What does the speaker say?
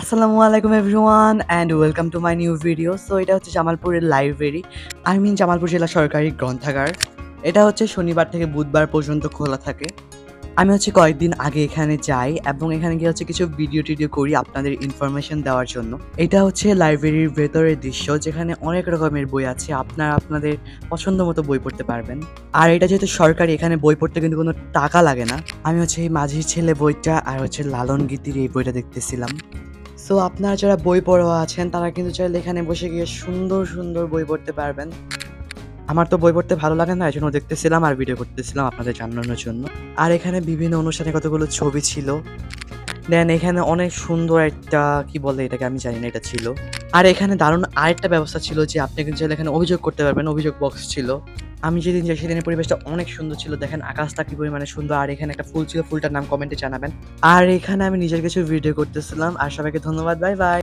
আসসালামু আলাইকুম everyone and welcome to my new video. So এটা হচ্ছে জামালপুরের লাইব্রেরি, জামালপুর জেলা সরকারি গ্রন্থাগার। এটা হচ্ছে শনিবার থেকে বুধবার পর্যন্ত খোলা থাকে। আমি হচ্ছে কয়েকদিন আগে এখানে যাই এবং এখানে গিয়ে হচ্ছে কিছু ভিডিও টিডিও করি আপনাদের ইনফরমেশন দেওয়ার জন্য। এটা হচ্ছে লাইব্রেরির ভেতরের দৃশ্য, যেখানে অনেক রকমের বই আছে, আপনারা আপনাদের পছন্দ মতো বই পড়তে পারবেন। আর এটা যেহেতু সরকারি, এখানে বই পড়তে কিন্তু কোনো টাকা লাগে না। আমি হচ্ছে এই মাঝির ছেলে বইটা আর হচ্ছে লালন গীতির এই বইটা দেখতেছিলাম। সো আপনারা যারা বই পড়ুয়া আছেন তারা কিন্তু চাইলে এখানে বসে গিয়ে সুন্দর সুন্দর বই পড়তে পারবেন। আমার তো বই পড়তে ভালো লাগে না, এই জন্য দেখতেছিলাম আর ভিডিও করতেছিলাম আপনাদের জানানোর জন্য। আর এখানে বিভিন্ন অনুষ্ঠানে কতগুলো ছবি ছিল। দেন এখানে অনেক সুন্দর একটা কি বলে এটাকে আমি জানি না, এটা ছিল। আর এখানে দারুণ আরেকটা ব্যবস্থা ছিল যে আপনি কিন্তু চাইলে এখানে অভিযোগ করতে পারবেন, অভিযোগ বক্স ছিল। আমি যেদিন যাই সেদিনের পরিবেশটা অনেক সুন্দর ছিল, দেখেন আকাশটা কি পরিমাণে সুন্দর। আর এখানে একটা ফুল ছিল, ফুলটার নাম কমেন্টে জানাবেন। আর এখানে আমি নিজের কিছু ভিডিও করতেছিলাম। আর সবাইকে ধন্যবাদ, বাই বাই।